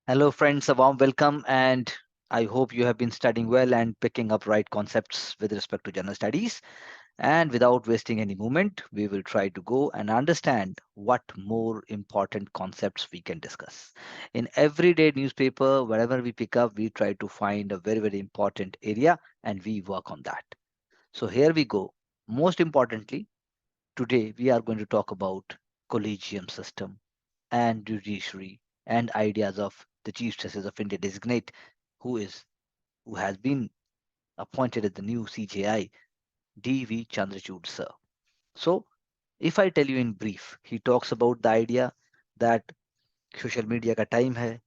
Hello, friends, a warm welcome, and I hope you have been studying well and picking up right concepts with respect to general studies. And without wasting any moment, we will try to go and understand what more important concepts we can discuss. In everyday newspaper, wherever we pick up, we try to find a very, very important area and we work on that. So here we go. Most importantly, today we are going to talk about collegium system and judiciary and ideas of the Chief Justice of India designate who is who has been appointed as the new CJI, D.V. Chandrachud sir. So, if I tell you in brief, he talks about the idea that social media का time है,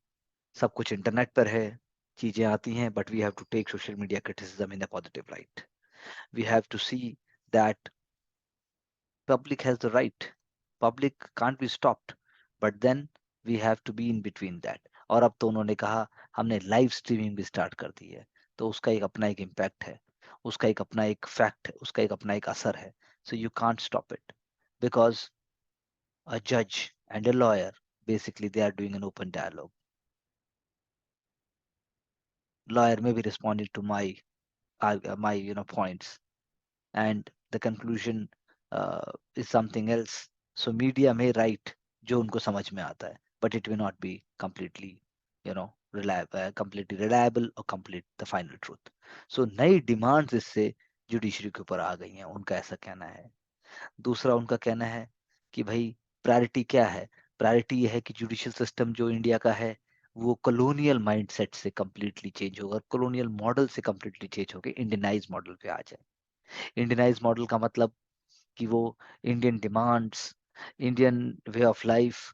सब कुछ internet पर है, चीजें आती हैं, but we have to take social media criticism in a positive light. We have to see that public has the right, public can't be stopped, but then we have to be in between that. और अब तो उन्होंने कहा हमने live streaming भी start कर दी है, तो उसका एक अपना एक इम्पैक्ट है, उसका एक अपना एक फैक्ट है, उसका एक अपना एक असर है. So you can't stop it because a judge and a lawyer, basically they are doing an open dialogue. Lawyer may be responding to my points, and the conclusion is something else. So media may write जो उनको समझ में आता है, but it may not be completely reliable or complete the final truth. So नई demands इससे judiciary के ऊपर आ गई हैं, उनका ऐसा कहना है. दूसरा उनका कहना है कि भाई प्रायोरिटी क्या है. प्रायोरिटी ये है कि जुडिशियल सिस्टम जो इंडिया का है वो कॉलोनियल माइंडसेट से कंप्लीटली चेंज होगा, कॉलोनियल मॉडल से कंप्लीटली चेंज होकर इंडियनाइज मॉडल पे आ जाए. इंडियनाइज मॉडल का मतलब कि वो Indian demands, Indian way of life,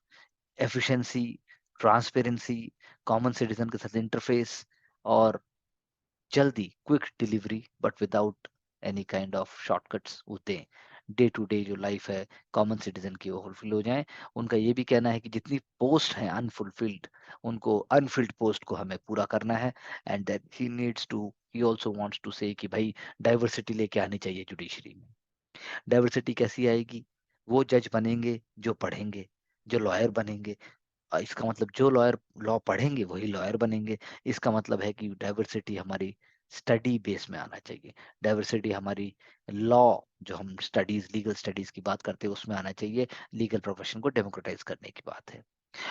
efficiency, transparency, common citizen के साथ इंटरफेस और जल्दी quick delivery but without any kind of shortcuts वो दें. डे टू डे जो लाइफ है कॉमन सिटीजन की वो फुलफिल हो जाए. उनका ये भी कहना है कि जितनी पोस्ट हैं अनफुलफिल्ड, उनको अनफिल्ड पोस्ट को हमें पूरा करना है. And then he also wants to say कि भाई डाइवर्सिटी लेके आनी चाहिए जुडिशरी में. डाइवर्सिटी कैसी आएगी? वो जज बनेंगे जो पढ़ेंगे, जो लॉयर बनेंगे. इसका मतलब जो लॉयर लॉ पढ़ेंगे वही लॉयर बनेंगे. इसका मतलब है कि डाइवर्सिटी हमारी स्टडी बेस में आना चाहिए. डाइवर्सिटी हमारी लॉ, जो हम स्टडीज लीगल स्टडीज की बात करते हैं उसमें आना चाहिए. लीगल प्रोफेशन को डेमोक्रेटाइज करने की बात है.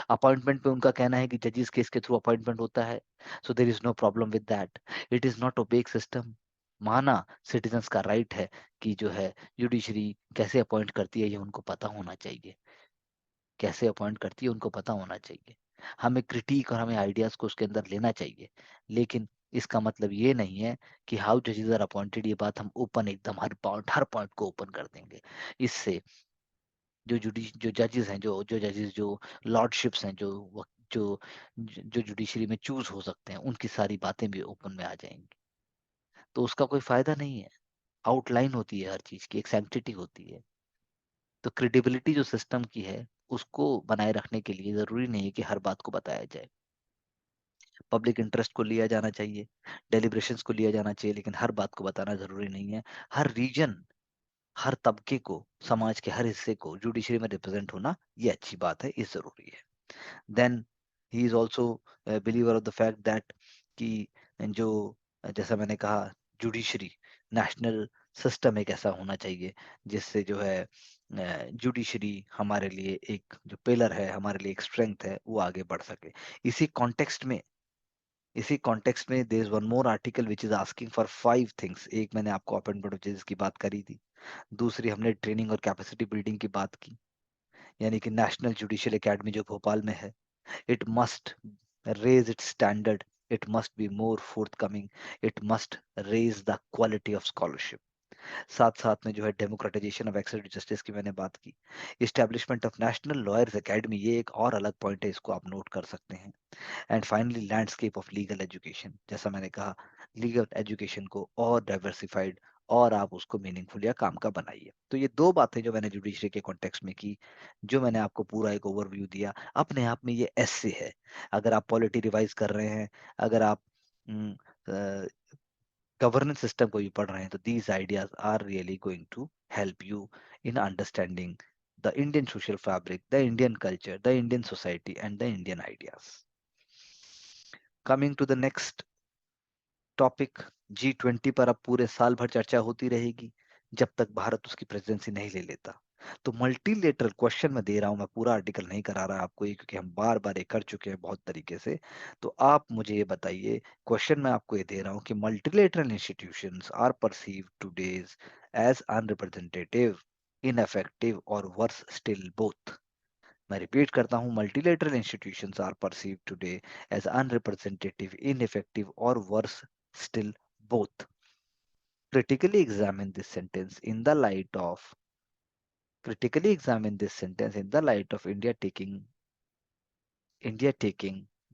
अपॉइंटमेंट पे उनका कहना है कि जजेस केस के थ्रू अपॉइंटमेंट होता है, so there is no problem with that. It is not opaque system. माना सिटीजन्स का राइट है कि जो है जुडिशरी कैसे अपॉइंट करती है ये उनको पता होना चाहिए. कैसे अपॉइंट करती है उनको पता होना चाहिए. हमें क्रिटिक और हमें आइडियाज को उसके अंदर लेना चाहिए. लेकिन इसका मतलब ये नहीं है कि हाउ जजेस आर अपॉइंटेड ये बात हम ओपन एकदम हर पॉइंट को ओपन कर देंगे. इससे जो जजेस हैं, जो जजेस जो लॉर्डशिप्स हैं, जो जो जुडिशरी में चूज हो सकते हैं, उनकी सारी बातें भी ओपन में आ जाएंगी. तो उसका कोई फायदा नहीं है. आउटलाइन होती है हर चीज की, एक सैंक्टिटी होती है. तो क्रेडिबिलिटी जो सिस्टम की है उसको बनाए रखने के लिए जरूरी नहीं है कि हर बात को बताया जाए. पब्लिक इंटरेस्ट को लिया जाना चाहिए, डेलिब्रेशंस को लिया जाना चाहिए, लेकिन हर बात को बताना जरूरी नहीं है. हर रीजन, हर तबके को, समाज के हर हिस्से को जुडिशरी में रिप्रेजेंट होना ये अच्छी बात है, ये जरूरी है. Then he is also believer of the fact that कि जो जैसा मैंने कहा जुडिशरी नेशनल सिस्टम एक ऐसा होना चाहिए जिससे जो है जुडिशरी हमारे लिए एक जो पिलर है, हमारे लिए एक स्ट्रेंथ है, वो आगे बढ़ सके. इसी कॉन्टेक्स्ट में there is one more article which is asking for 5 things. एक मैंने आपको अपॉइंटमेंट ऑफ जजेस की बात करी थी. दूसरी हमने ट्रेनिंग और कैपेसिटी बिल्डिंग की बात की, यानी कि नेशनल जुडिशियल एकेडमी जो भोपाल में है, it must raise its standard, it must be more forthcoming, it must raise the quality of scholarship. साथ साथ में जो है democratization of access to justice की मैंने बात की. Establishment of national lawyers academy, ये एक और अलग पॉइंट है, इसको आप नोट कर सकते हैं. And finally landscape of legal education, जैसा मैंने कहा लीगल एजुकेशन को और डाइवर्सिफाइड और आप उसको मीनिंगफुल या काम का बनाइए. तो ये दो बातें जो मैंने जुडिशरी के कॉन्टेक्स्ट में की, जो मैंने आपको पूरा एक ओवरव्यू दिया, अपने आप में ये ऐसे है. अगर आप पॉलिटी रिवाइज कर रहे हैं, अगर आप गवर्नेंस सिस्टम को भी पढ़ रहे हैं, तो these ideas are really going to help you in understanding the Indian social fabric, the Indian culture, the Indian society and the Indian ideas. Coming to the next topic, G20 पर अब पूरे साल भर चर्चा होती रहेगी जब तक भारत उसकी प्रेसिडेंसी नहीं ले लेता। तो मल्टीलेटरल क्वेश्चन मैं दे रहा हूं, मैं पूरा आर्टिकल नहीं करा रहा आपको ये, क्योंकि हम बार बार ये कर चुके हैं बहुत तरीके से। तो आप मुझे ये बताइए, क्वेश्चन मैं आपको ये दे रहा हूं कि multilateral institutions are perceived todays as unrepresentative, ineffective और वर्स स्टिल बोथ। मैं रिपीट करता हूं, multilateral institutions are perceived today as unrepresentative, ineffective और worse still both. Critically examine this sentence in the light of critically examine this sentence in the light of India taking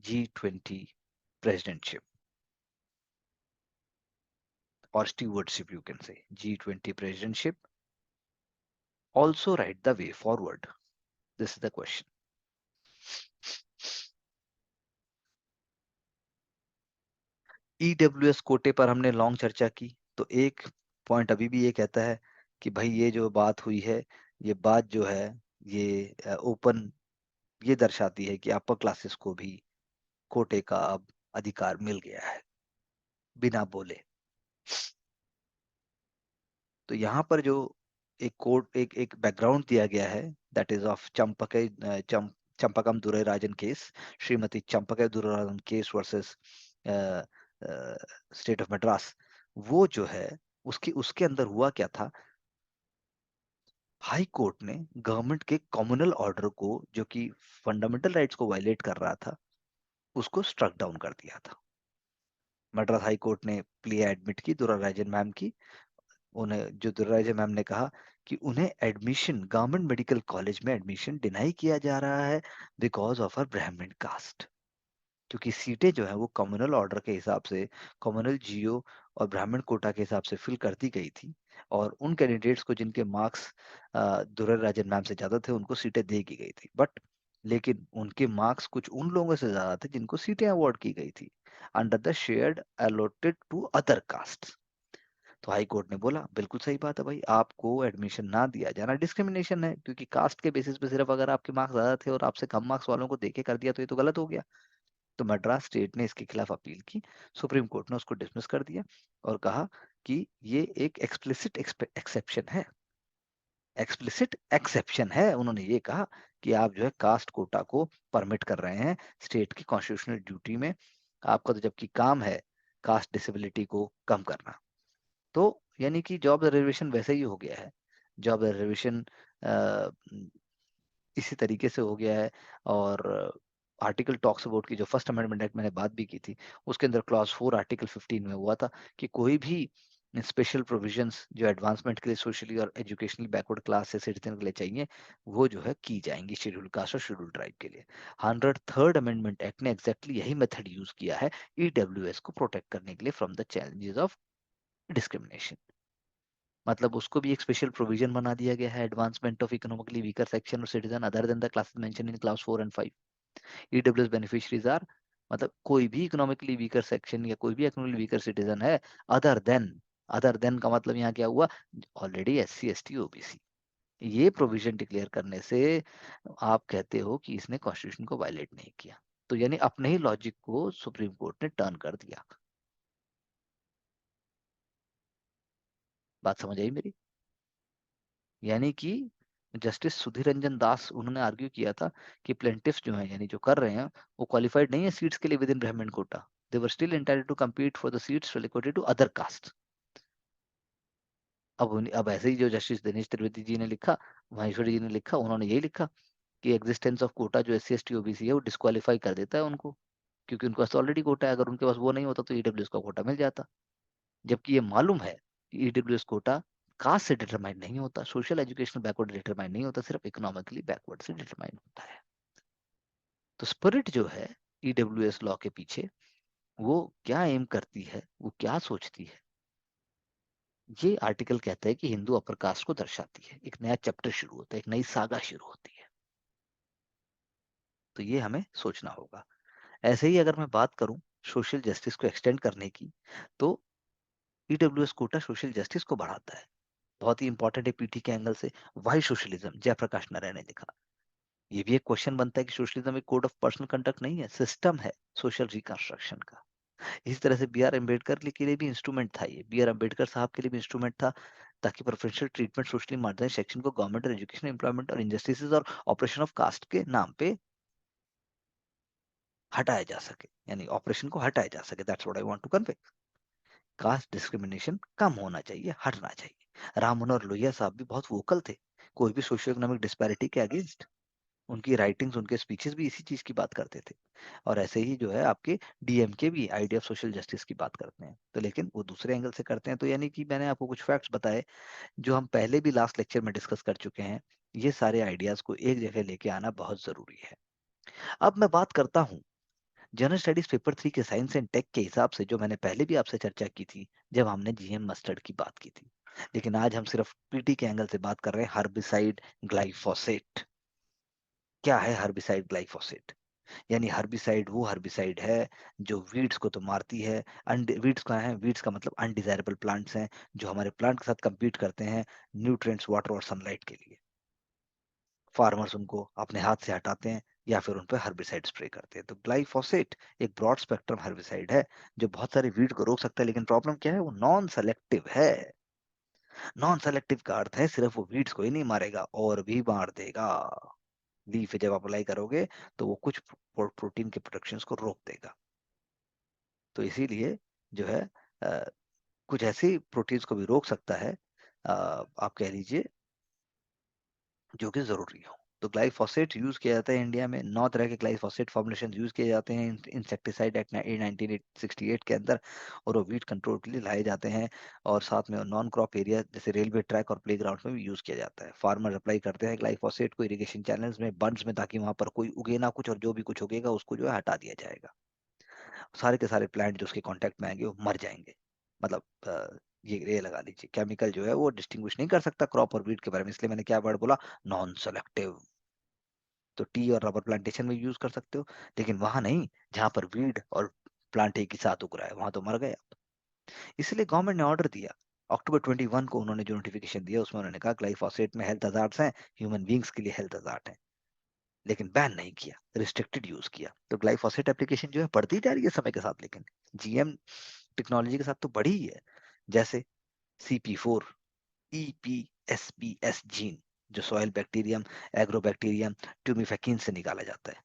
G20 presidentship or stewardship, you can say G20 presidentship. Also write the way forward. This is the question. EWS कोटे पर हमने long चर्चा की, तो एक point अभी भी ये कहता है कि भाई ये जो बात हुई है, ये बात जो है ये ओपन ये दर्शाती है कि अपर क्लासेस को भी कोटे का अब अधिकार मिल गया है बिना बोले। तो यहाँ पर जो एक कोड एक एक बैकग्राउंड दिया गया है, that is of Champakam Dorairajan case, Shrimati Champakam Dorairajan case versus state of Madras. वो जो है उसके उसके अंदर हुआ क्या था, हाई कोर्ट ने गवर्नमेंट के कम्युनल ऑर्डर को, जो कि फंडामेंटल राइट्स को वायलेट कर रहा था, उसको स्ट्रक डाउन कर दिया था। मद्रास हाई कोर्ट ने प्ले एडमिट की दुर्राराजन मैम की। उन्हें जो दुर्राराजन मैम ने कहा कि उन्हें एडमिशन गवर्नमेंट मेडिकल कॉलेज में एडमिशन डिनाई किया जा रहा है बिकॉज ऑफ अ ब्राह्मण कास्ट, क्योंकि सीटें जो है वो कम्युनल ऑर्डर के हिसाब से, कम्युनल जियो और ब्राह्मण कोटा के हिसाब से फिल कर दी गई थी, और उन कैंडिडेट्स को जिनके मार्क्स दुर्राराजन मैम से ज्यादा थे उनको सीटें दे की गई थी। बट लेकिन उनके मार्क्स कुछ उन लोगों से ज्यादा थे जिनको सीटें अवार्ड की गई थी under the shared allotted to other caste. तो हाई कोर्ट ने बोला बिल्कुल सही बात है भाई, आपको एडमिशन ना दिया जाना डिस्क्रिमिनेशन है, क्योंकि कास्ट के बेसिस पे सिर्फ अगर आपके मार्क्स ज्यादा थे और आपसे कम मार्क्स वालों को देके कर दिया तो ये तो गलत हो गया। तो मद्रास स्टेट ने इसके खिलाफ अपील की, सुप्रीम कोर्ट ने उसको डिसमिस कर दिया और कहा कि ये एक एक्सप्लिसिट एक्सेप्शन है, एक्सप्लिसिट एक्सेप्शन है। उन्होंने ये कहा कि आप जो है कास्ट कोटा को परमिट कर रहे हैं स्टेट की कॉन्स्टिट्यूशनल ड्यूटी में, आपका तो जबकि काम है कास्ट डिसेबिलिटी को कम करना। तो यानी कि जॉब रिजर्वेशन वैसे ही हो गया है, जॉब रिजर्वेशन इसी तरीके से हो गया है। और आर्टिकल टॉक्स अबाउट की जो फर्स्ट अमेंडमेंट एक्ट मैंने बात भी की थी, उसके अंदर क्लॉज 4 आर्टिकल 15 में हुआ था कि कोई भी स्पेशल प्रोविजंस जो एडवांसमेंट के लिए सोशली और एजुकेशनली बैकवर्ड क्लास से सिटीजन के लिए चाहिए, वो जो है की जाएंगी शेड्यूल कास्ट और शेड्यूल ट्राइब के लिए। 103rd अमेंडमेंट एक्ट ने एग्जैक्टली यही मेथड यूज किया है ईडब्ल्यूएस को प्रोटेक्ट करने के लिए from the challenges of discrimination. मतलब उसको भी एक स्पेशल प्रोविजन बना दिया गया है, advancement of economically weaker section और citizen other than the classes mention in class 4 and 5। EWS beneficiaries are, मतलब कोई भी इकोनॉमिकली वीकर सेक्शन या कोई भी इकोनॉमिकली वीकर सिटीजन है, अदर देन, अदर देन का मतलब यहाँ क्या हुआ, ऑलरेडी एससी एसटी ओबीसी। ये प्रोविजन डिक्लेयर करने से आप कहते हो कि इसने कॉन्स्टिट्यूशन को वायलेट नहीं किया, तो यानी अपने ही लॉजिक को सुप्रीम कोर्ट ने टर्न कर दिया। बात समझ आई मेरी? यानी कि जस्टिस सुधीर रंजन दास उन्होंने आर्ग्यू किया था कि प्लेंटिफ्स जो हैं, यानी जो कर रहे हैं, वो क्वालिफाइड नहीं है सीट्स के लिए within Brahmin quota, they were still entitled to compete for the seats allocated to other caste. अब ऐसे ही जो जस्टिस दिनेश त्रिवेदी जी ने लिखा, माहेश्वरी जी ने लिखा, उन्होंने यही लिखा कि एग्जिस्टेंस ऑफ कोटा जो S C S T OBC है वो डिस्क्वालीफाई कर देता है उनको, क्योंकि उनके पास ऑलरेडी कोटा है, अगर उनके पास वो नहीं होता तो ईडब्ल्यूएस का कोटा मिल जाता। जबकि ये मालूम है कि ईडब्ल्यूएस कोटा कास्ट से डिटरमाइन नहीं होता, सोशल एजुकेशनल बैकवर्ड डिटरमाइन नहीं होता, सिर्फ इकोनॉमिकली बैकवर्ड से डिटरमाइन होता है। तो स्पिरिट जो है ईडब्ल्यूएस लॉ के पीछे, वो क्या एम करती है, वो क्या सोचती है, ये आर्टिकल कहता है कि हिंदू अपर कास्ट को दर्शाती है। एक नया चैप्टर शुरू होता है, एक नई सागा शुरू होती है। तो ये हमें सोचना होगा। ऐसे ही अगर मैं बात करूं सोशल जस्टिस को एक्सटेंड करने की, तो ईडब्ल्यूएस कोटा सोशल जस्टिस को बढ़ाता है। बहुत ही इंपॉर्टेंट है पीटी के एंगल से। वाई सोशलिज्म, जयप्रकाश नारायण ने लिखा। ये भी एक क्वेश्चन बनता है कि सोशलिज्म एक कोड ऑफ पर्सनल कंडक्ट नहीं है, सिस्टम है सोशल रिकंस्ट्रक्शन का। इसी तरह से बी आर अम्बेडकर के लिए भी इंस्ट्रूमेंट था, ये बी आर अम्बेडकर साहब के लिए भी इंस्ट्रूमेंट था, ताकि preferential treatment socially marginalised section को गवर्नमेंट और एजुकेशन एम्प्लॉयमेंट और इंजस्टिसेस और ऑपरेशन ऑफ कास्ट के नाम पे हटाया जा सके, यानी ऑपरेशन को हटाया जा सके। That's what I want to convey. Caste discrimination कम होना चाहिए, हटना चाहिए। राम मनोहर लोहिया साहब भी बहुत वोकल थे कोई भी सोशियो इकोनॉमिक डिस्पैरिटी के अगेंस्ट। उनकी राइटिंग्स, उनके स्पीचेस भी इसी चीज की बात करते थे। और ऐसे ही जो है आपके डीएमके भी आइडिया ऑफ सोशल जस्टिस की बात करते हैं, तो लेकिन वो दूसरे एंगल से करते हैं। तो यानी कि मैंने आपको कुछ फैक्ट्स बताए जो हम पहले भी लास्ट लेक्चर में डिस्कस कर चुके हैं। ये सारे आइडियाज को एक जगह लेके आना बहुत जरूरी है। अब मैं बात करता हूँ जनरल स्टडीज पेपर 3 के साइंस एंड टेक के हिसाब से, जो मैंने पहले भी आपसे चर्चा की थी जब हमने जीएम मस्टर्ड की बात की थी। लेकिन आज हम सिर्फ पीटी के एंगल से बात कर रहे हैं। हर्बिसाइड ग्लाइफोसेट क्या है? हर्बिसाइड ग्लाइफोसेट यानी हर्बिसाइड वो हर्बिसाइड है जो वीड्स को तो मारती है। वीड्स का है, वीड्स का मतलब अनडिजायरेबल प्लांट्स हैं जो हमारे प्लांट के साथ compete करते हैं न्यूट्रिएंट्स, वाटर और सनलाइट के लिए। फार्मर्स उनको अपने हाथ से हटाते हैं या फिर उन पर हर्बिसाइड स्प्रे करते हैं। तो ग्लाइफोसेट एक ब्रॉड स्पेक्ट्रम हर्बिसाइड है जो बहुत सारे वीड को रोक सकता है, लेकिन प्रॉब्लम क्या है? वो नॉन सेलेक्टिव है। नॉन सेलेक्टिव का अर्थ है सिर्फ वो वीड्स को ही नहीं मारेगा और भी मार देगा। लीफ पे जब अप्लाई करोगे तो वो कुछ प्रोटीन के प्रोडक्शन को रोक देगा। तो इसीलिए जो है अ, कुछ ऐसी प्रोटीन्स को भी रोक सकता है, आप कह लीजिए, जो कि जरूरी हो। तो ग्लाइफोसेट यूज किया जाता है इंडिया में। 9 तरह के ग्लाइफोसेट फॉर्मुलेशन यूज किए जाते हैं इंसेक्टिसाइड एक्ट 1968 के अंदर, और वो वीट कंट्रोल के लिए लाए जाते हैं। और साथ में नॉन क्रॉप एरिया जैसे रेलवे ट्रैक और प्लेग्राउंड में भी यूज किया जाता है। फार्मर अप्लाई करते हैं ग्लाइफोसेट को इरिगेशन चैनल्स में, बंड्स में, ताकि वहां पर कोई उगे ना कुछ, और जो भी कुछ उगेगा उसको जो है हटा दिया जाएगा। सारे के सारे प्लांट जो उसके कांटेक्ट में आएंगे वो मर जाएंगे। मतलब ये लगा लीजिए, केमिकल जो है वो डिस्टिंग्विश नहीं कर सकता क्रॉप और वीट के बारे में, इसलिए मैंने क्या वर्ड बोला? Non selective. तो टी और रबर प्लांटेशन में यूज कर सकते हो, लेकिन वहां नहीं जहां पर वीड और प्लांट एक ही साथ उग रहा है, वहां तो मर गए आप। इसलिए गवर्नमेंट ने ऑर्डर दिया। अक्टूबर 21 को उन्होंने जो नोटिफिकेशन दिया उसमें उन्होंने कहा ग्लाइफोसेट में हेल्थ हजार्ड्स हैं, ह्यूमन बींग्स के लिए हेल्थ हजार्ड है, लेकिन बैन नहीं किया, रिस्ट्रिक्टेड यूज किया। तो ग्लाइफोसेट एप्लीकेशन जो है बढ़ती जा रही है समय के साथ, लेकिन जीएम टेक्नोलॉजी के साथ तो बढ़ी ही है। जैसे CP4, EPSPS जीन जो सॉइल बैक्टीरियम, एग्रोबैक्टीरियम, ट्यूमिफेकिन से निकाला जाता है।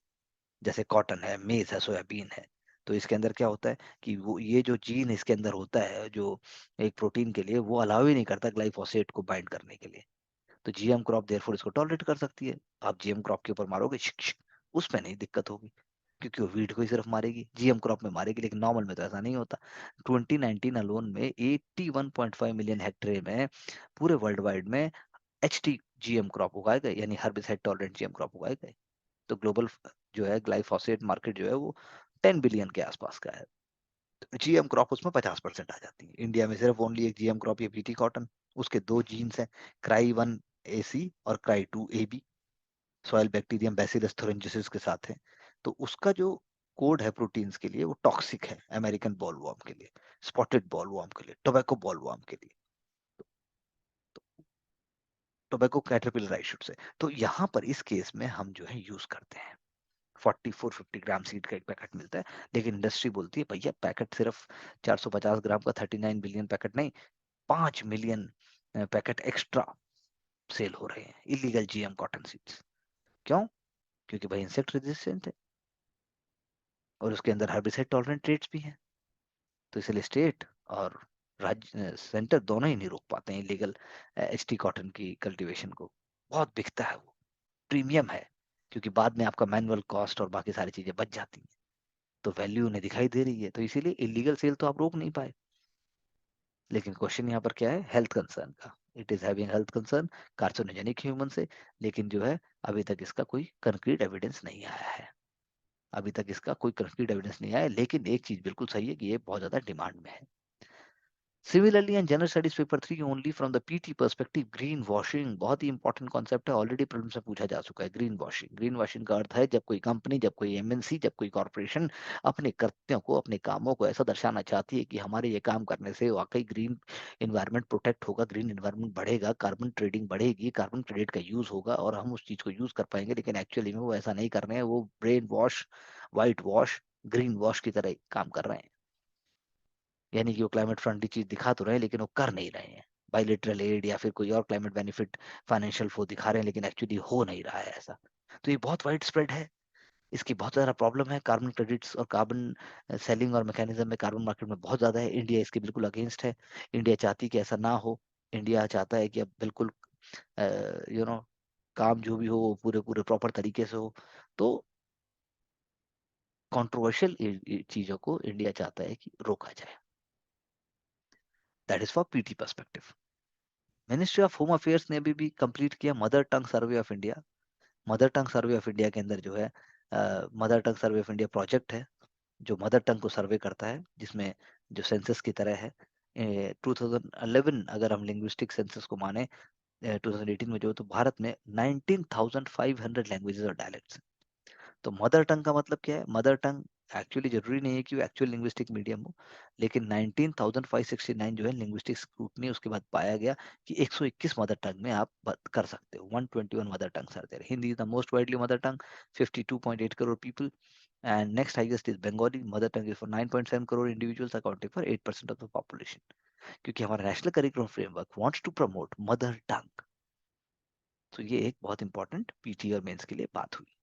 जैसे कॉटन है, मेज है, सोयाबीन है। तो इसके अंदर क्या होता है कि वो ये जो जीन इसके अंदर होता है जो एक प्रोटीन के लिए, वो अलाउ ही नहीं करता ग्लाइफोसेट को बाइंड करने के लिए। तो जीएम क्रॉप देयरफॉर इसको टॉलरेट कर सकती है। आप जीएम क्रॉप के ऊपर मारोगे शिक शिक, उसमें नहीं दिक्कत होगी, क्योंकि वो वीट को ही सिर्फ मारेगी, जीएम क्रॉप में मारेगी, लेकिन नॉर्मल में तो ऐसा नहीं होता। 2019 अलोन में 81.5 मिलियन हेक्टेयर में पूरे वर्ल्ड वाइड में HT जीएम क्रॉप उगाए गए, यानी हर्बिसाइड टॉलरेंट जीएम क्रॉप उगाए गए। तो ग्लोबल जो है ग्लाइफोसेट मार्केट जो है वो 10 बिलियन के आसपास का है। जीएम क्रॉप उसमें 50% आ जाती है। इंडिया में सिर्फ ओनली एक जीएम क्रॉप, ये बीटी कॉटन। उसके दो जीन्स हैं, क्राई 1 AC और cry 2 AB। Soil bacterium bacillus thuringiensis के साथ है। तो उसका जो कोड है प्रोटीन्स के लिए वो टॉक्सिक है अमेरिकन बॉलवॉर्म के लिए, स्पॉटेड बॉलवॉर्म के लिए, टोबैको बॉलवॉर्म के लिए, tobacco caterpillar I should say. तो यहाँ पर इस केस में हम जो है यूज करते हैं। 44-50 ग्राम सीड का एक पैकेट मिलता है, लेकिन इंडस्ट्री बोलती है भैया पैकेट सिर्फ 450 ग्राम का 39 बिलियन पैकेट नहीं, 5 मिलियन पैकेट एक्स्ट्रा सेल हो रहे हैं इलीगल जीएम कॉटन सीड्स। क्यों? क्योंकि भाई इंसेक्ट रेजिस्टेंट है और उसके अंदर हर्बिसाइड टॉलरेंट ट्रेट्स भी हैं। तो इसलिए स्टेट और राज्य सेंटर दोनों ही नहीं रोक पाते हैं इलीगल HT कॉटन की कल्टीवेशन को। बहुत बिकता है वो, प्रीमियम है, क्योंकि बाद में आपका मैनुअल कॉस्ट और बाकी सारी चीजें बच जाती हैं, तो वैल्यू उन्हें दिखाई दे रही है। तो इसीलिए इलीगल सेल तो आप रोक नहीं पाए। लेकिन क्वेश्चन यहाँ पर क्या है? हेल्थ कंसर्न का। It is having health concern, carcinogenic human से। लेकिन जो है अभी तक इसका कोई कंक्रीट एविडेंस नहीं आया है। अभी तक इसका कोई कंक्रीट एविडेंस नहीं आया, लेकिन एक चीज बिल्कुल सही है कि ये बहुत ज्यादा डिमांड में है। Similarly and general studies paper 3 only from the PT perspective, green washing बहुत ही इंपॉर्टेंट कॉन्सेप्ट है, ऑलरेडी प्रॉब्लम से पूछा जा चुका है। ग्रीन वॉशिंग, ग्रीन वॉशिंग का अर्थ है जब कोई कंपनी, जब कोई एमएनसी, जब कोई कॉर्पोरेशन अपने कृत्यों को, अपने कामों को ऐसा दर्शाना चाहती है कि हमारे ये काम करने से वाकई ग्रीन इन्वायरमेंट प्रोटेक्ट होगा, ग्रीन इन्वायरमेंट बढ़ेगा, कार्बन ट्रेडिंग बढ़ेगी, कार्बन क्रेडिट का यूज होगा और हम उस चीज को यूज कर पाएंगे, लेकिन एक्चुअली में वो ऐसा नहीं कर रहे हैं, वो brain wash, white wash, green wash की तरह काम कर रहे हैं। यानी कि वो क्लाइमेट फ्रेंडली चीज दिखा तो रहे हैं लेकिन वो कर नहीं रहे हैं। बायलेटरल एड या फिर कोई और क्लाइमेट बेनिफिट, फाइनेंशियल वो दिखा रहे हैं लेकिन एक्चुअली हो नहीं रहा है ऐसा। तो ये बहुत वाइड स्प्रेड है, इसकी बहुत ज़्यादा प्रॉब्लम है। कार्बन क्रेडिट्स और कार्बन सेलिंग और मैकेनिज्म में कार्बन मार्केट में बहुत ज़्यादा है। इंडिया इसके बिल्कुल अगेंस्ट है। इंडिया चाहती है कि ऐसा ना हो। इंडिया चाहता है कि अब बिल्कुल यू नो काम जो भी हो वो पूरे पूरे प्रॉपर तरीके से हो। तो कंट्रोवर्शियल चीज़ों को इंडिया चाहता है कि रोका जाए। That is for PT perspective. Ministry of home affairs ने अभी भी कंप्लीट किया mother tongue survey of India. Mother tongue survey of India के अंदर जो है mother tongue survey of India project है जो मदर टंग को सर्वे करता है, जिसमें जो सेंसस की तरह है। 2011 अगर हम लिंग्विस्टिक सेंसस को माने, 2018 में जो, तो भारत में 19,500 लैंग्वेजेस और डायलेक्ट्स। तो मदर टंग का मतलब क्या है? मदर टंग एक्चुअली जरूरी नहीं है कि वो एक्चुअल लिंग्विस्टिक मीडियम हो, लेकिन 19,569 जो है लिंग्विस्टिक स्क्रूटनी, उसके बाद पाया गया कि 121 मदर टंग में आप कर सकते हो। 121 mother tongues are there. Hindi is the most widely mother tongue, 52.8 crore people, and next highest is Bengali. Mother tongue is for 9.7 crore individuals, accounting for 8% of the population. क्योंकि हमारा national curriculum framework wants to promote mother tongue. तो ये एक बहुत important PT और mains के लिए बात हुई।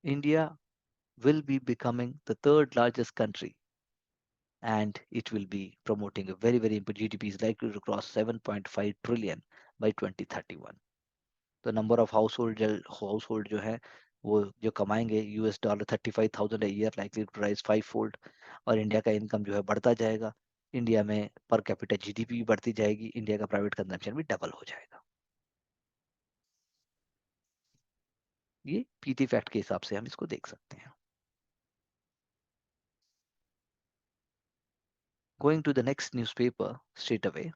India will be becoming the third largest country, and it will be promoting a very very important, GDP is likely to cross 7.5 trillion by 2031. तो नंबर ऑफ हाउस होल्ड जो है वो जो कमाएंगे $35,000 a year, likely to rise 5-fold। और India का income जो है बढ़ता जाएगा। इंडिया में पर कैपिटा जीडीपी भी बढ़ती जाएगी, इंडिया का प्राइवेट कंजम्पशन भी डबल हो जाएगा। ये पीटी फैक्ट के हिसाब से हम इसको देख सकते हैं। Going to the next newspaper straight away.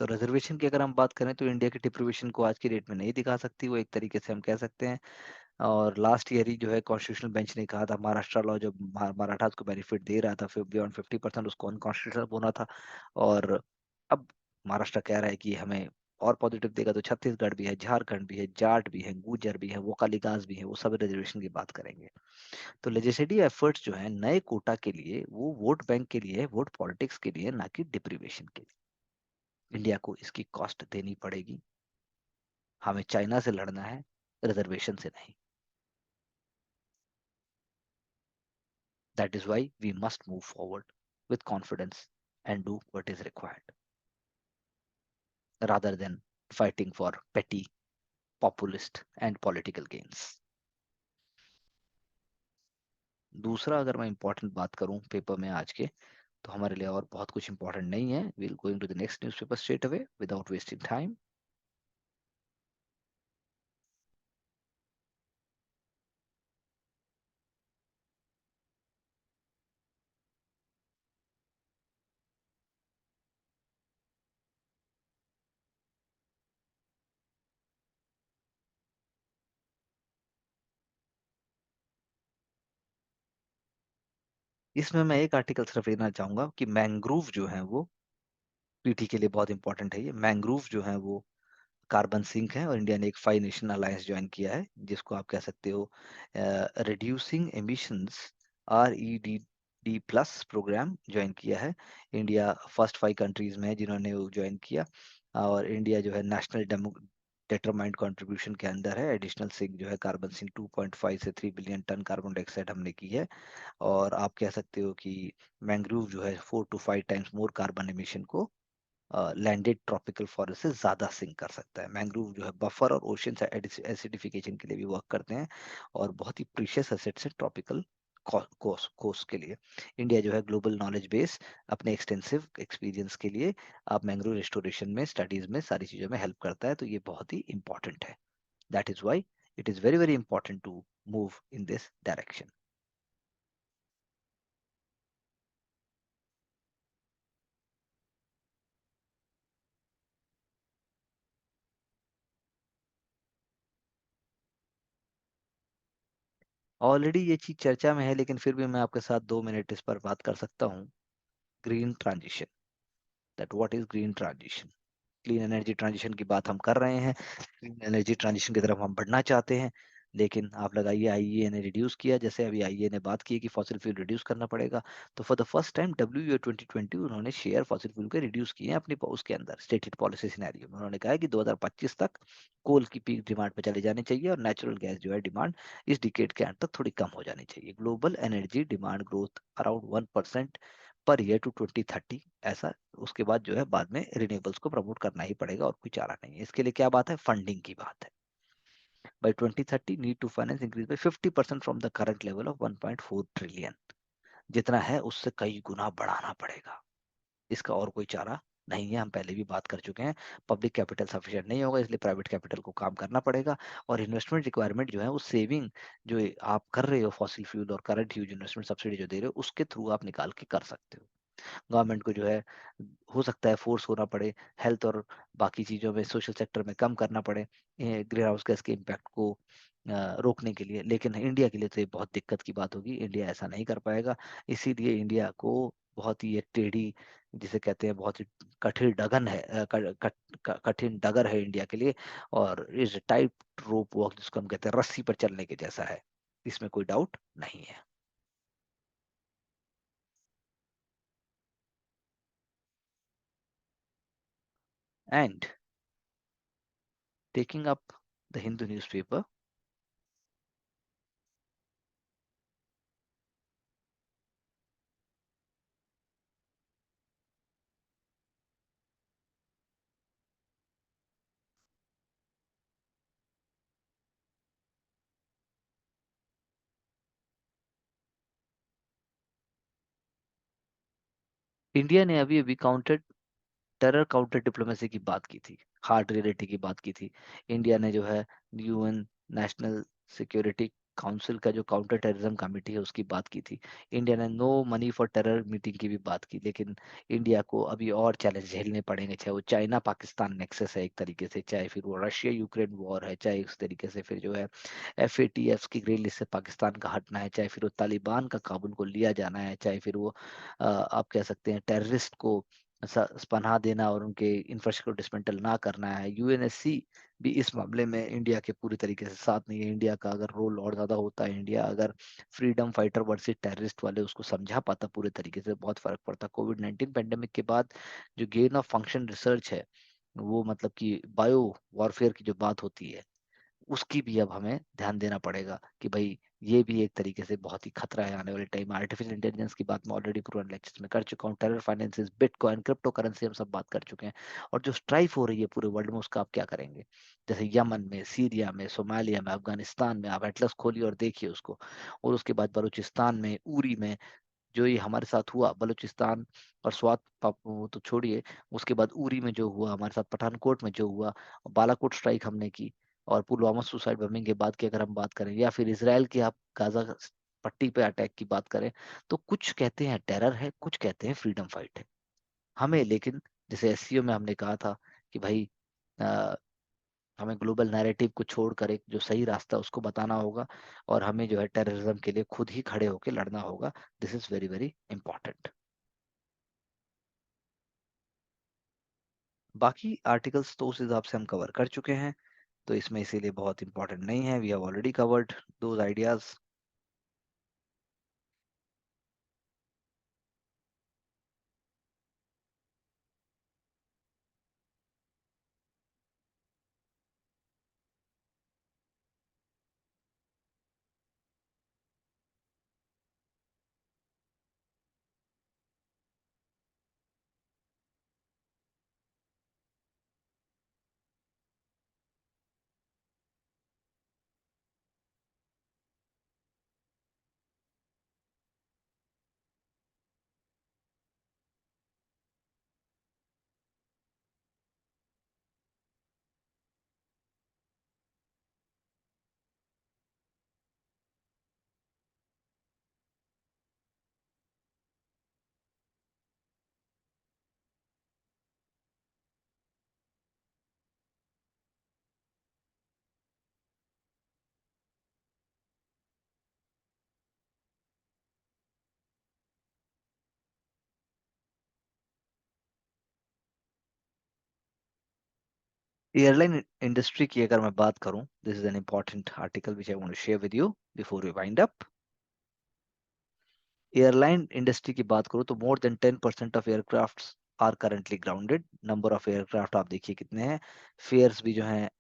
तो रिजर्वेशन की अगर हम बात करें तो इंडिया की डिप्रीवेशन को आज की डेट में नहीं दिखा सकती, वो एक तरीके से हम कह सकते हैं। और लास्ट ईयर ही जो है कॉन्स्टिट्यूशनल बेंच ने कहा था महाराष्ट्र लॉ जो मराठास को बेनिफिट दे रहा था, फिर बियॉन्ड 50% उसको अनकॉन्स्टिट्यूशनल बोला था। और अब महाराष्ट्र कह रहा है कि हमें और पॉजिटिव देगा, तो छत्तीसगढ़ भी है, झारखंड भी है, जाट भी है, गुर्जर भी है, वोकालिगास भी है, वो सब रिजर्वेशन की बात करेंगे। तो लेजिस्लेटिव एफर्ट्स जो है नए कोटा के लिए, वो वोट बैंक के लिए है, वोट पॉलिटिक्स के लिए, ना कि डिप्रीवेशन के लिए। इंडिया को इसकी कॉस्ट देनी पड़ेगी। हमें चाइना से लड़ना है, रिजर्वेशन से नहीं। That is why we must move forward with confidence and do what is required rather than fighting for petty, populist and political gains. दूसरा अगर मैं इंपॉर्टेंट बात करूं पेपर में आज के, तो हमारे लिए और बहुत कुछ इंपॉर्टेंट नहीं है। Will going to the next newspaper straight away without wasting time. इसमें मैं एक आर्टिकल सिर्फ लेना चाहूंगा कि मैंग्रोव जो है वो पीटी के लिए बहुत इंपॉर्टेंट है। ये मैंग्रोव जो है वो कार्बन सिंक है, और इंडिया ने एक 5 नेशन अलायंस ज्वाइन किया है, जिसको आप कह सकते हो reducing emissions REDD plus programme join किया है। इंडिया फर्स्ट 5 कंट्रीज में है जिन्होंने वो ज्वाइन किया। और इंडिया जो है नेशनल डिटरमाइंड कंट्रीब्यूशन के अंदर है। एडिशनल सिंक जो है कार्बन सिंक 2.5 से 3 बिलियन टन कार्बन डाइऑक्साइड हमने की है। और आप कह सकते हो कि मैंग्रोव जो है 4 to 5 times more carbon emission को लैंडेड ट्रॉपिकल फॉरेस्ट से ज्यादा सिंक कर सकता है। मैंग्रोव जो है बफर और ओशन एसिडिफिकेशन के लिए भी वर्क करते हैं, और बहुत ही प्रीशियस एसेट्स है ट्रॉपिकल कोस्ट के लिए। इंडिया जो है ग्लोबल नॉलेज बेस अपने एक्सटेंसिव एक्सपीरियंस के लिए आप मैंग्रोव रिस्टोरेशन में, स्टडीज में, सारी चीजों में हेल्प करता है, तो ये बहुत ही इंपॉर्टेंट है। That is why it is very very important to move in this direction. Already ये चीज चर्चा में है, लेकिन फिर भी मैं आपके साथ 2 मिनट इस पर बात कर सकता हूँ। Green transition, that what is green transition. Clean energy transition की बात हम कर रहे हैं, क्लीन एनर्जी ट्रांजिशन की तरफ हम बढ़ना चाहते हैं। लेकिन आप लगाइए आईईए ने रिड्यूस किया, जैसे अभी आईईए ने बात की कि फॉसिल फ्यूल रिड्यूस करना पड़ेगा, तो for the first time W 2020 उन्होंने शेयर फॉसिल फ्यूल के रिड्यूस किए हैं अपनी उसके अंदर स्टेटेड पॉलिसी सिनेरियो में। उन्होंने कहा है कि 2025 तक कोल की पीक डिमांड पे चले जाने चाहिए, और नेचुरल गैस जो है डिमांड इस डिकेड के अंत तक थोड़ी कम हो जानी चाहिए। Global energy demand growth around 1% per year to 2030, ऐसा। उसके बाद जो है बाद में रिन्यूएबल्स को प्रमोट करना ही पड़ेगा, और कोई चारा नहीं है। इसके लिए क्या बात है, फंडिंग की बात है। By 2030 need to finance increase by 50% from the current level of 1.4 trillion. जितना है उससे कई गुना बढ़ाना पड़ेगा, इसका और कोई चारा नहीं है। हम पहले भी बात कर चुके हैं, पब्लिक कैपिटल सफिशिएंट नहीं होगा, इसलिए प्राइवेट कैपिटल को काम करना पड़ेगा। और इन्वेस्टमेंट रिक्वायरमेंट जो है वो सेविंग जो आप कर रहे हो फॉसिल फ्यूल और करंट यूज इन्वेस्टमेंट सब्सिडी जो दे रहे हो उसके थ्रू आप निकाल के कर सकते हो। गवर्नमेंट को जो है हो सकता है फोर्स होना पड़े, हेल्थ और बाकी चीज़ों में, सोशल सेक्टर में कम करना पड़े ग्रीन हाउस गैस के इम्पैक्ट को रोकने के लिए। लेकिन इंडिया के लिए तो ये बहुत दिक्कत की बात होगी, इंडिया ऐसा नहीं कर पाएगा। इसीलिए इंडिया को बहुत ही एक टेढ़ी, जिसे कहते हैं बहुत ही कठिन डगन है, कठिन डगर है इंडिया के लिए। और इस टाइट रोप वॉक जिसको हम कहते हैं रस्सी पर चलने के जैसा है, इसमें कोई डाउट नहीं है। And taking up the Hindu newspaper, India ने अभी अभी काउंटर टेरर काउंटर डिप्लोमेसी की बात की थी, हार्ड रियलिटी की बात की थी। इंडिया ने जो है यूएन नेशनल सिक्योरिटी काउंसिल का जो काउंटर टेररिज्म कमेटी है उसकी बात की थी। इंडिया ने no money for terror meeting की भी बात की। लेकिन इंडिया को अभी और चैलेंज झेलने पड़ेंगे, चाहे वो चाइना पाकिस्तान नेक्सस है एक तरीके से, चाहे फिर वो रशिया यूक्रेन वॉर है, चाहे उस तरीके से फिर जो है FATF की ग्रे लिस्ट से पाकिस्तान का हटना है, चाहे फिर वो तालिबान का काबुल को लिया जाना है, चाहे फिर वो आप कह सकते हैं टेररिस्ट को पनाह देना और उनके इंफ्रास्ट्रक्चर को डिसमेंटल ना करना है। यूएनएससी भी इस मामले में इंडिया के पूरी तरीके से साथ नहीं है। इंडिया का अगर रोल और ज्यादा होता है, इंडिया अगर फ्रीडम फाइटर वर्सेस टेररिस्ट वाले उसको समझा पाता पूरे तरीके से, बहुत फर्क पड़ता। कोविड 19 पेंडेमिक के बाद जो गेन ऑफ फंक्शन रिसर्च है, वो मतलब कि बायो वॉरफेयर की जो बात होती है, उसकी भी अब हमें ध्यान देना पड़ेगा कि भाई ये भी एक तरीके से बहुत ही खतरा है आने वाले टाइम में। आर्टिफिशियल इंटेलिजेंस की बात मैं ऑलरेडी पूरे लेक्चर्स में कर चुका हूँ। Terror finances, bitcoin, crypto currency हम सब बात कर चुके हैं। और जो स्ट्राइफ हो रही है पूरे वर्ल्ड में उसका आप क्या करेंगे, जैसे यमन में, सीरिया में, सोमालिया में, अफगानिस्तान में, आप एटलस खोलिए और देखिए उसको। और उसके बाद बलूचिस्तान में, उरी में जो ये हमारे साथ हुआ, बलूचिस्तान और स्वात वो तो छोड़िए, उसके बाद उरी में जो हुआ हमारे साथ, पठानकोट में जो हुआ, बालाकोट स्ट्राइक हमने की, और पुलवामा सुसाइड बमिंग के बाद की अगर हम बात करें, या फिर इसराइल की आप गाजा पट्टी पे अटैक की बात करें, तो कुछ कहते हैं टेरर है, कुछ कहते हैं फ्रीडम फाइट है। हमें लेकिन जैसे SCO में हमने कहा था कि भाई हमें ग्लोबल नैरेटिव को छोड़कर एक जो सही रास्ता उसको बताना होगा, और हमें जो है टेररिज्म के लिए खुद ही खड़े होकर लड़ना होगा। This is very very important. बाकी आर्टिकल्स तो उस हिसाब से हम कवर कर चुके हैं, तो इसमें इसीलिए बहुत इंपॉर्टेंट नहीं है। We have already covered those ideas. Airline industry की अगर मैं बात करूं, this is an important article which I want to share with you before we wind up. Airline industry की बात करूं तो more than 10% of aircraft are currently grounded. Number of aircraft आप देखिए कितने हैं। फेयर्स भी जो हैं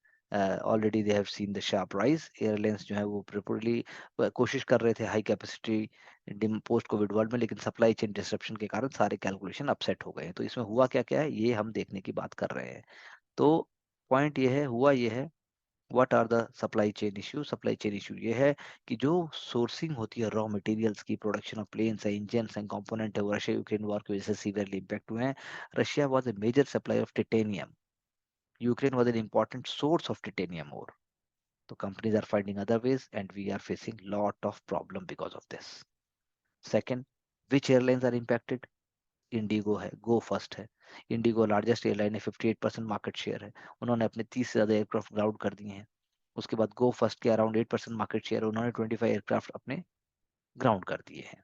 already they have seen the sharp rise. Airlines जो है वो प्रिपरली कोशिश कर रहे थे high capacity post Covid world में, लेकिन सप्लाई चेन डिसरप्शन के कारण सारे कैलकुलेशन अपसेट हो गए हैं। तो इसमें हुआ क्या क्या है ये हम देखने की बात कर रहे हैं। तो पॉइंट ये है, हुआ ये है, what are the supply chain issue. Supply chain issue ये है कि जो सोर्सिंग होती है रॉ मटेरियल्स की, प्रोडक्शन ऑफ प्लेन्स है, इंजन्स एंड कंपोनेंट है, वो रशिया यूक्रेन वॉर की वजह से सीवियरली इंपैक्ट हुए हैं। Russia was a major supply of titanium, Ukraine was an important source of titanium ore. So companies are finding other ways and we are facing lot of problem because of this. Second, which airlines are impacted? Indigo है, गो first है। Indigo largest airline है, 58% market share है। उन्होंने अपने 30 से ज्यादा aircraft ground कर दिए हैं। उसके बाद गो फर्स्ट के अराउंड 8% मार्केट शेयर है, उन्होंने 25 एयरक्राफ्ट अपने ग्राउंड कर दिए हैं।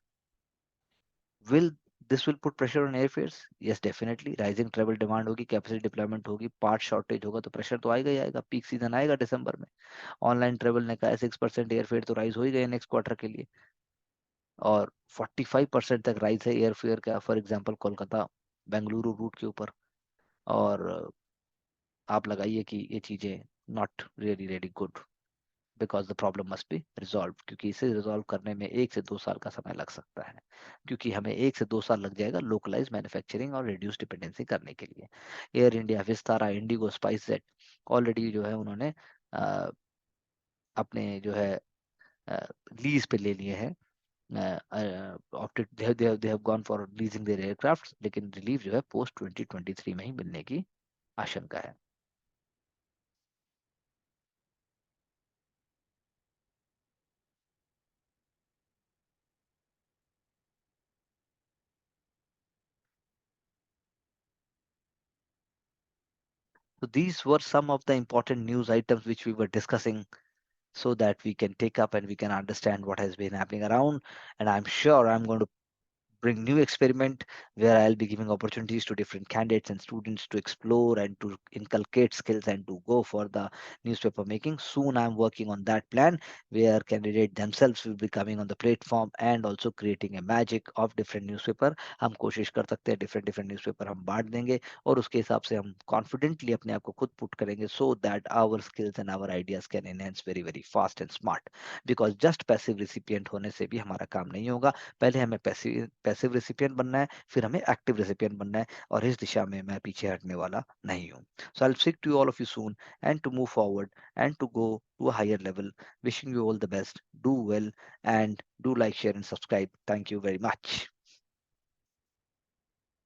Will this will put pressure on airfares? Yes definitely. Rising travel demand होगी, कैपेसिटी डिप्लॉयमेंट होगी, पार्ट शॉर्टेज होगा, तो प्रेशर तो आएगा ही आएगा। पीक सीजन आएगा दिसंबर में। ऑनलाइन ट्रेवल ने कहा है 6% एयरफेयर तो राइज हो ही गए नेक्स्ट क्वार्टर के लिए, और 45% तक राइज है एयरफेयर का, for example Kolkata Bengaluru route के ऊपर। और आप लगाइए कि ये चीजें not really really good, because the problem must be resolve, क्योंकि इसे रिजॉल्व करने में 1 से 2 साल का समय लग सकता है, क्योंकि हमें 1 से 2 साल लग जाएगा लोकलाइज मैन्युफैक्चरिंग और रिड्यूस डिपेंडेंसी करने के लिए। Air India, Vistara, Indigo, spice jet already जो है उन्होंने अपने जो है लीज पे ले लिए हैं, opted they have gone for leasing their aircraft, लेकिन रिलीफ जो है पोस्ट 2023 में ही मिलने की आशंका है। So these were some of the important news items which we were discussing, so that we can take up and we can understand what has been happening around. And I'm sure I'm going to bring new experiment where I'll be giving opportunities to different candidates and students to explore and to inculcate skills and to go for the newspaper making. Soon I'm working on that plan where candidates themselves will be coming on the platform and also creating a magic of different newspaper. हम कोशिश कर सकते हैं different different newspaper हम बांट देंगे, और उसके हिसाब से हम कॉन्फिडेंटली अपने आप को खुद पुट करेंगे, so that our skills and our ideas can enhance very very fast and smart. Because just passive recipient होने से भी हमारा काम नहीं होगा। पहले हमें पैसिव पैसिव रेसिपिएंट बनना है, फिर हमें एक्टिव रेसिपिएंट बनना है, और इस दिशा में मैं पीछे हटने वाला नहीं हूँ। So I will speak to all of you soon and to move forward and to go to a higher level. Wishing you all the best. Do well and do like, share and subscribe. Thank you very much.